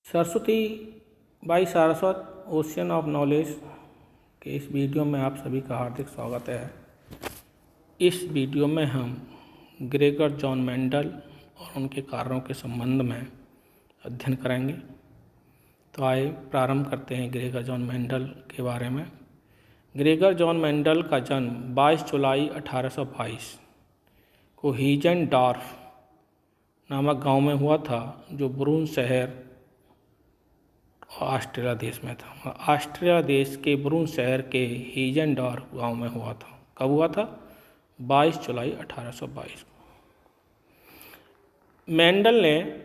Saraswati by Saraswat ocean of knowledge के इस video में आप सभी का हार्दिक स्वागत है। इस वीडियो में हम ग्रेगर जॉन मेंडल और उनके कार्यों के संबंध में अध्ययन करेंगे। तो आइए प्रारंभ करते हैं ग्रेगर जॉन मेंडल के बारे में। ग्रेगर जॉन मेंडल का जन्म 22 जुलाई 1822 को हीजेनडॉर्फ नामक गांव में हुआ था, जो ब्रून शहर ऑस्ट्रिया देश में था। ऑस्ट्रिया देश के ब्रून शहर के हीजेनडॉर्फ गांव में हुआ था। कब हुआ था? 22 जुलाई 1822 को। मेंडल ने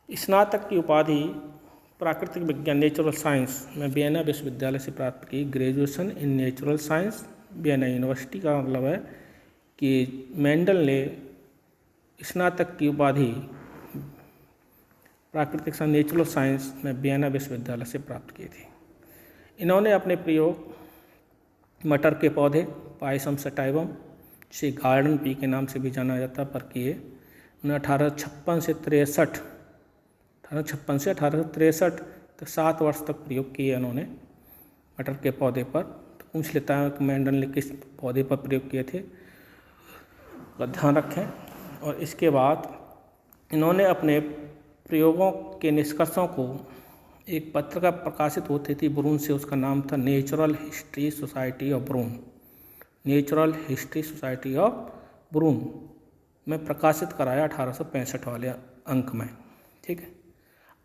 स्नातक की उपाधि प्राकृतिक विज्ञान नेचुरल साइंस में वियना विश्वविद्यालय से प्राप्त की। Graduation in natural science Vienna university का मतलब है कि मेंडल ने स्नातक की उपाधि प्राकृतिक नेचुरल साइंस में वियना विश्वविद्यालय से प्राप्त की थी। इन्होंने अपने प्रयोग मटर के पौधे पायसम सटाइवम, जिसे गार्डन पी के नाम से भी जाना जाता, पर किए। उन्हें 1856 से 1863 तक 7 वर्ष तक प्रयोग किए इन्होंने मटर के पौधे पर। तो पूछ लेता है कि मेंडल ने किस पौधे पर प्रयोग किए थे, का ध्यान रखें। और इसके बाद इन्होंने अपने प्रयोगों के निष्कर्षों को एक पत्रिका प्रकाशित होती थी ब्रून से, उसका नाम था natural history society of Brunn. Natural history society of Brunn में प्रकाशित कराया 1865 वाले अंक में। ठीक है।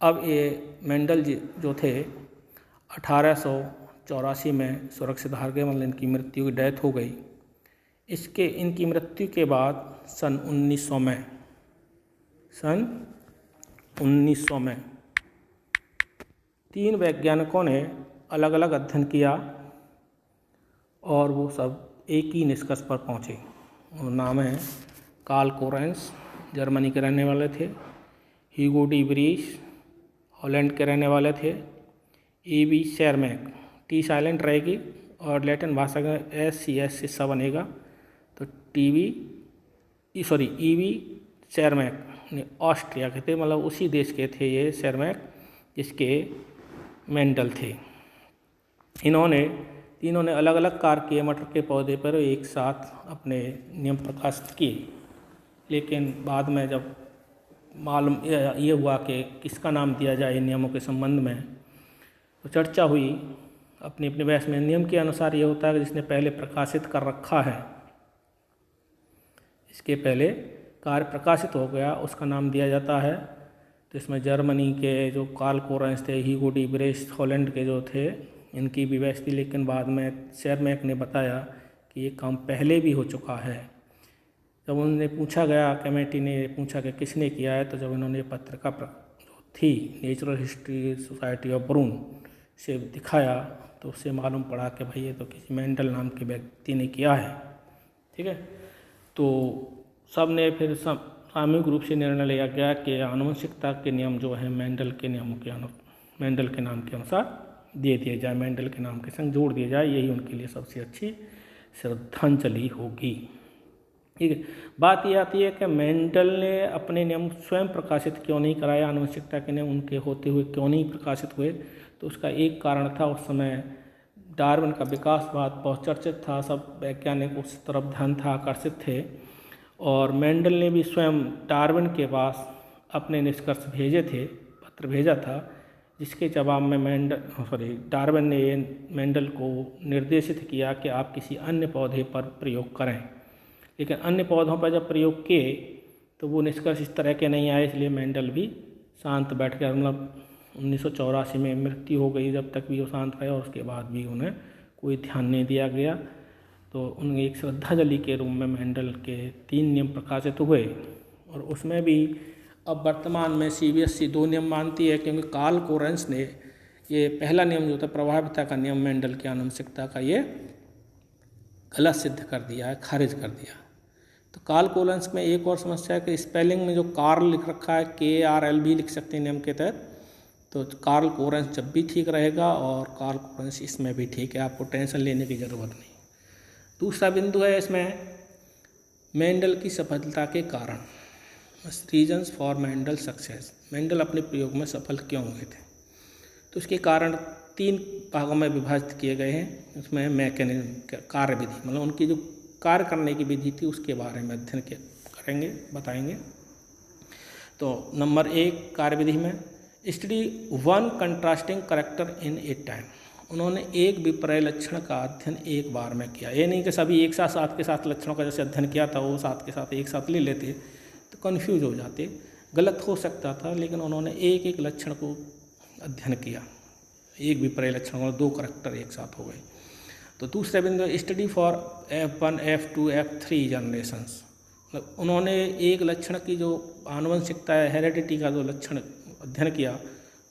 अब ये मेंडल जी जो थे 1884 में सुरक्षित हार गए, मतलब इनकी मृत्यु की डेथ हो गई। इनकी मृत्यु के बाद सन 1900 में 3 वैज्ञानिकों ने अलग अलग अध्ययन किया और वो सब एक ही निष्कर्ष पर पहुँचे। वो नाम है कार्ल कोरेंस, जर्मनी के रहने वाले थे। ह्यूगो डी व्रीस, हॉलैंड के रहने वाले थे। E.B. शेरमैक, टी साइलेंट रहेगी और लैटिन भाषा का SCS हिस्सा बनेगा, तो E.B. शेरमैक ऑस्ट्रिया के थे, मतलब उसी देश के थे ये शेरमैक जिसके मेंडल थे। तीनों ने अलग अलग कार्य किए मटर के पौधे पर, एक साथ अपने नियम प्रकाशित किए। लेकिन बाद में जब मालूम ये हुआ कि किसका नाम दिया जाए इन नियमों के संबंध में, तो चर्चा हुई अपनी अपनी बहस में। नियम के अनुसार ये होता है कि जिसने पहले प्रकाशित कर रखा है, इसके पहले कार्य प्रकाशित हो गया, उसका नाम दिया जाता है। तो इसमें जर्मनी के जो कार्ल कोरेंस थे, ह्यूगो डी व्रीस हॉलैंड के जो थे, इनकी भी बहस थी। लेकिन बाद में शेरमैक ने बताया कि ये काम पहले भी हो चुका है। जब उन्होंने पूछा गया, कमेटी ने पूछा कि किसने किया है, तो जब इन्होंने पत्रिका जो थी नेचुरल हिस्ट्री सोसाइटी ऑफ ब्रून से दिखाया, तो उससे मालूम पड़ा कि भाई ये तो किसी मेंडल नाम के व्यक्ति ने किया है। ठीक है। तो सब ने फिर सामूहिक रूप से निर्णय लिया गया कि आनुवंशिकता के नियम जो है मेंडल के नाम के अनुसार दे दिए जाए, मेंडल के नाम के संग जोड़ दिए जाए। यही उनके लिए सबसे अच्छी श्रद्धांजलि होगी। ठीक है। बात ये आती है कि मेंडल ने अपने नियम स्वयं प्रकाशित क्यों नहीं कराए, आनुवंशिकता के नियम उनके होते हुए क्यों नहीं प्रकाशित हुए। तो उसका एक कारण था, उस समय डार्विन का विकासवाद बहुत चर्चित था, सब वैज्ञानिक उस तरफ ध्यान था, आकर्षित थे। और मेंडल ने भी स्वयं डार्विन के पास अपने निष्कर्ष भेजे थे, पत्र भेजा था, जिसके जवाब में डार्विन ने मेंडल को निर्देशित किया कि आप किसी अन्य पौधे पर प्रयोग करें। लेकिन अन्य पौधों पर जब प्रयोग किए तो वो निष्कर्ष इस तरह के नहीं आए, इसलिए मेंडल भी शांत बैठ गया। मतलब 1984 में मृत्यु हो गई, जब तक भी वो शांत रहे और उसके बाद भी उन्हें कोई ध्यान नहीं दिया गया। तो उन्हें एक श्रद्धांजलि के रूप में मेंडल के 3 नियम प्रकाशित हुए। और उसमें भी अब वर्तमान में CBSE 2 नियम मानती है, क्योंकि कार्ल कोरेंस ने ये पहला नियम जो था प्रभाविता का नियम मेंडल की आनुवंशिकता का, ये गलत सिद्ध कर दिया है, खारिज कर दिया। तो कार्ल कोरेंस में एक और समस्या है कि स्पेलिंग में जो कार्ल लिख रखा है KRL भी लिख सकते हैं नियम के तहत, तो कार्ल कोरेंस जब भी ठीक रहेगा और कार्ल कोरेंस इसमें भी ठीक है, आपको टेंशन लेने की ज़रूरत नहीं। दूसरा बिंदु है इसमें मेंडल की सफलता के कारण। Reasons for Mendel success, Mendel अपने प्रयोग में सफल क्यों हुए थे। तो इसके कारण 3 भागों में विभाजित किए गए हैं। उसमें मैकेनिज्म, कार्य विधि, मतलब उनकी जो कार्य करने की विधि थी उसके बारे में अध्ययन करेंगे, बताएंगे। तो नंबर 1 कार्य विधि में study 1 contrasting character in A time, उन्होंने एक विपर्य लक्षण का अध्ययन एक बार में किया। ये नहीं कि सभी एक साथ के साथ लक्षणों का जैसे अध्ययन किया था वो साथ के साथ एक साथ ले लेते तो कन्फ्यूज हो जाते, गलत हो सकता था। लेकिन उन्होंने एक एक लक्षण को अध्ययन किया, एक विपर्य लक्षण और 2 करेक्टर एक साथ हो गए। तो दूसरे बिंदु study for F1, F2, F3 generations, मतलब उन्होंने एक लक्षण की जो आनुवंशिकता है, हेरेडिटी का जो लक्षण अध्ययन किया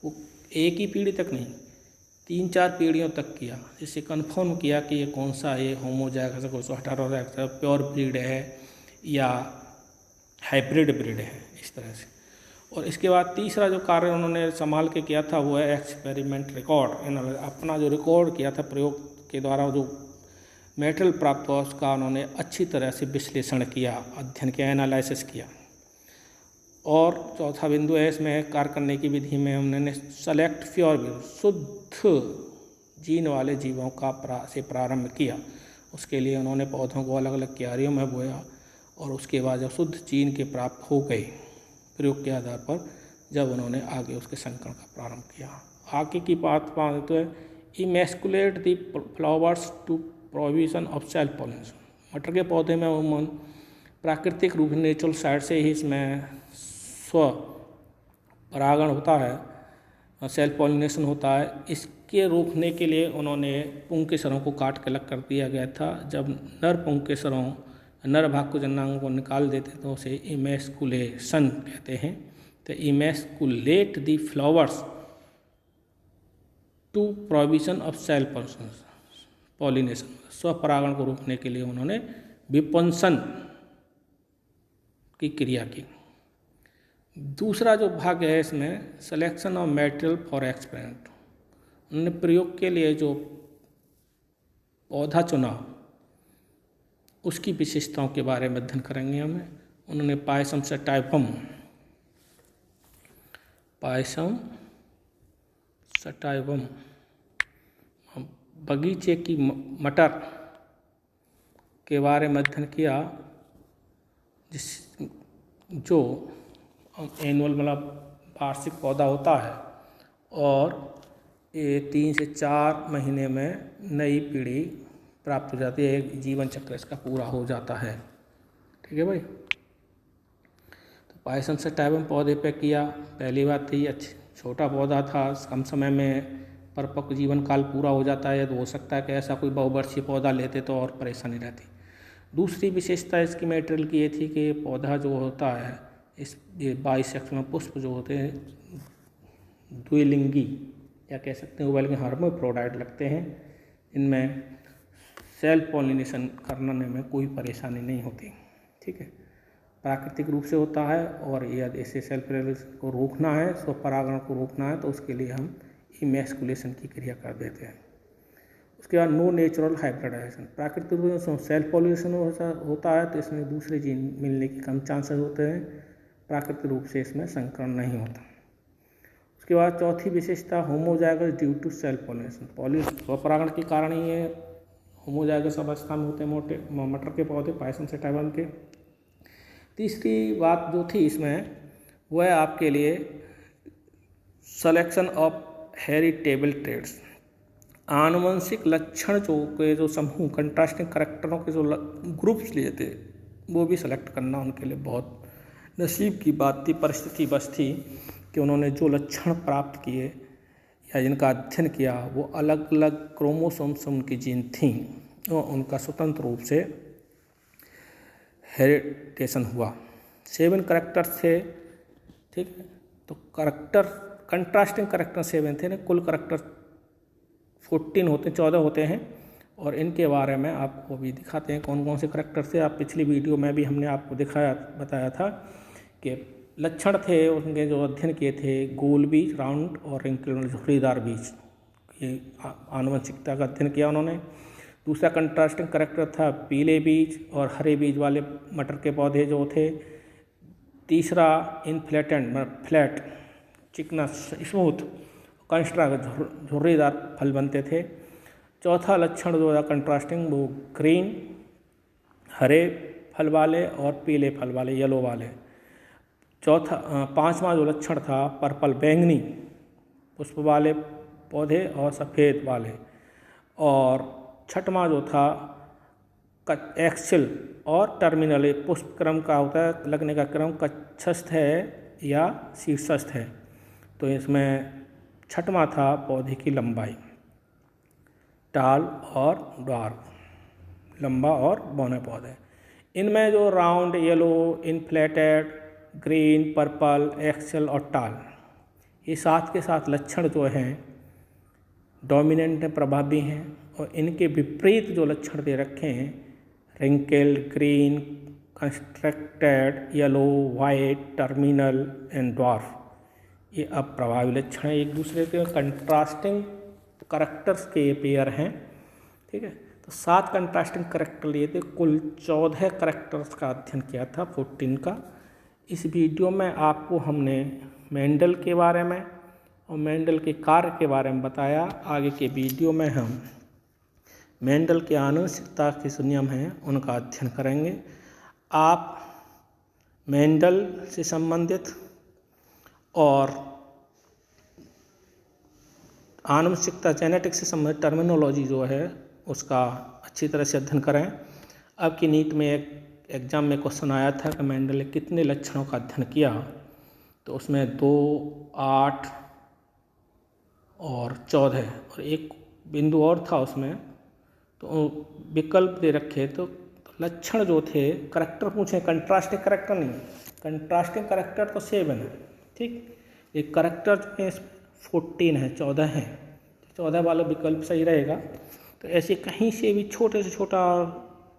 वो एक ही पीढ़ी तक नहीं 3-4 पीढ़ियों तक किया, जिससे कन्फर्म किया कि ये कौन सा ये होमोजाइगस हेटेरोजाइगस प्योर ब्रीड है या हाइब्रिड ब्रीड है, इस तरह से। और इसके बाद तीसरा जो कार्य उन्होंने संभाल के किया था वो है एक्सपेरिमेंट रिकॉर्ड, इन्होंने अपना जो रिकॉर्ड किया था प्रयोग के द्वारा जो मेटेरियल प्राप्त हुआ उसका उन्होंने अच्छी तरह से विश्लेषण किया, अध्ययन किया, एनालिसिस किया। और चौथा बिंदु है इसमें कार्य करने की विधि में उन्होंने सेलेक्ट प्योर शुद्ध जीन वाले जीवों का से प्रारंभ किया। उसके लिए उन्होंने पौधों को अलग अलग क्यारियों में बोया और उसके बाद जब शुद्ध जीन के प्राप्त हो गए प्रयोग के आधार पर, जब उन्होंने आगे उसके संकरण का प्रारंभ किया। आगे की बात तो है emasculate the flowers to provision of self pollination, मटर के पौधे में उमूमन प्राकृतिक रूप नेचुरल साइड से ही इसमें स्व परागण होता है, सेल्फ पॉलिनेशन होता है। इसके रोकने के लिए उन्होंने पुंकेसरों को काट के अलग कर दिया गया था। जब नर पुंकेसरों नर भाग को जननांगों को निकाल देते तो उसे इमेस्कुलेशन कहते हैं। तो emasculate the flowers to provision of self pollination, स्वपरागण को रोकने के लिए उन्होंने विपुंसन की क्रिया की। दूसरा जो भाग है इसमें selection of material for experiment, उन्होंने प्रयोग के लिए जो पौधा चुना उसकी विशेषताओं के बारे में अध्ययन करेंगे हमें। उन्होंने पायसम सटाइवम बगीचे की मटर के बारे में अध्ययन किया, जो एनुअल मतलब वार्षिक पौधा होता है और ये 3 से 4 महीने में नई पीढ़ी प्राप्त हो जाती है, एक जीवन चक्र इसका पूरा हो जाता है। ठीक है भाई। तो पायसम सटाइवम पौधे पे किया। पहली बात थी छोटा पौधा था, कम समय में परिपक्व जीवन काल पूरा हो जाता है, तो हो सकता है कि ऐसा कोई बहुवर्षीय पौधा लेते तो और परेशानी रहती। दूसरी विशेषता इसकी मेटेरियल की ये थी कि पौधा जो होता है ये बाइसेक्सुअल पुष्प जो होते हैं द्विलिंगी या कह सकते हैं बल्कि हर्माफ्रोडाइट लगते हैं, इनमें सेल्फ पॉलिनेशन करने में कोई परेशानी नहीं होती। ठीक है, प्राकृतिक रूप से होता है और यदि इसे सेल्फ पॉलिनेशन को रोकना है, स्वपरागण को रोकना है, तो उसके लिए हम इमेस्कुलेशन की क्रिया कर देते हैं। उसके बाद नो नेचुरल हाइब्रिडाइजेशन, प्राकृतिक रूप से सेल्फ पॉलिनेशन होता है तो इसमें दूसरे जीन मिलने के कम चांसेस होते हैं, प्राकृतिक रूप से इसमें संकरण नहीं होता। उसके बाद चौथी विशेषता homozygous due to self pollination, स्वपरागण के कारण ही ये होमोजाइगस अवस्था में होते हैं मोटे मटर के पौधे पायसम सटाइवम के। तीसरी बात जो थी इसमें वो है आपके लिए सिलेक्शन ऑफ हेरिटेबल ट्रेड्स, आनुवंशिक लक्षण जो समूह कंट्रास्टिंग करैक्टरों के जो ग्रुप्स लिए थे वो भी सेलेक्ट करना उनके लिए बहुत नसीब की बात थी, परिस्थिति बस थी कि उन्होंने जो लक्षण प्राप्त किए या जिनका अध्ययन किया वो अलग अलग क्रोमोसोम से उनकी जीन थी और उनका स्वतंत्र रूप से हेरिटेशन हुआ। 7 करैक्टर्स थे। ठीक है, तो करैक्टर कंट्रास्टिंग करैक्टर 7 थे ना, कुल करैक्टर 14 होते हैं और इनके बारे में आपको अभी दिखाते हैं कौन कौन से करैक्टर थे। आप पिछली वीडियो में भी हमने आपको बताया था कि लक्षण थे उनके जो अध्ययन किए थे, गोल बीज, राउंड और रिंकल झुर्रीदार बीज, ये आनुवंशिकता का अध्ययन किया उन्होंने। दूसरा कंट्रास्टिंग करैक्टर था पीले बीज और हरे बीज वाले मटर के पौधे जो थे, तीसरा इनफ्लेटेंट मतलब फ्लैट, चिकना, स्मूथ, कंस्ट्रक्ट, झुर्रीदार फल बनते थे। चौथा लक्षण जो है कंट्रास्टिंग, वो ग्रीन, हरे फल वाले और पीले फल वाले, येलो वाले। पांचवा जो लक्षण था पर्पल, बैंगनी पुष्प वाले पौधे और सफ़ेद वाले। और छठवां जो था एक्सिल और टर्मिनल, पुष्प क्रम का होता है, लगने का क्रम कक्षस्थ है या शीर्षस्थ है। तो इसमें छठवां था पौधे की लंबाई, टाल और ड्वार्फ, लंबा और बौने पौधे। इनमें जो round, yellow, inflated, green, purple, axial और टाल, ये साथ के साथ लक्षण जो हैं डोमिनेंट हैं, प्रभावी हैं। और इनके विपरीत जो लक्षण दे रखे हैं, wrinkled, green, constructed, yellow, white, terminal and dwarf, ये अप्रभावी लक्षण हैं। एक दूसरे के कंट्रास्टिंग करैक्टर्स के पेयर हैं। ठीक है, तो 7 कंट्रास्टिंग करैक्टर लिए थे, कुल 14 करैक्टर्स का अध्ययन किया था 14 का। इस वीडियो में आपको हमने मेंडल के बारे में और मेंडल के कार्य के बारे में बताया। आगे के वीडियो में हम मेंडल के आनुवंशिकता के जो नियम हैं उनका अध्ययन करेंगे। आप मेंडल से संबंधित और आनुवंशिकता, जेनेटिक्स से संबंधित टर्मिनोलॉजी जो है उसका अच्छी तरह से अध्ययन करें। अब की नीट में एक एग्जाम में क्वेश्चन आया था कि मेंडल ने कितने लक्षणों का अध्ययन किया, तो उसमें 2, 8 और 14 और एक बिंदु और था उसमें, तो विकल्प दे रखे। तो लक्षण जो थे, करैक्टर पूछे, कंट्रास्टिंग करैक्टर नहीं, कंट्रास्टिंग करैक्टर तो 7 है। ठीक, एक करैक्टर जो है 14 है, 14 है, 14 वाला विकल्प सही रहेगा। तो ऐसे कहीं से भी छोटे से छोटा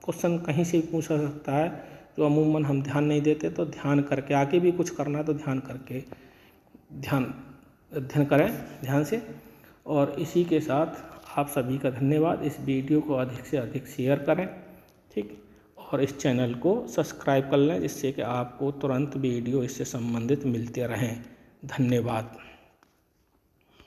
क्वेश्चन कहीं से भी पूछा सकता है, जो अमूमन हम ध्यान नहीं देते। तो ध्यान करके, आगे भी कुछ करना है तो ध्यान करके अध्ययन करें ध्यान से। और इसी के साथ आप सभी का धन्यवाद। इस वीडियो को अधिक से अधिक शेयर करें, ठीक, और इस चैनल को सब्सक्राइब कर लें, जिससे कि आपको तुरंत वीडियो इससे संबंधित मिलते रहें। धन्यवाद।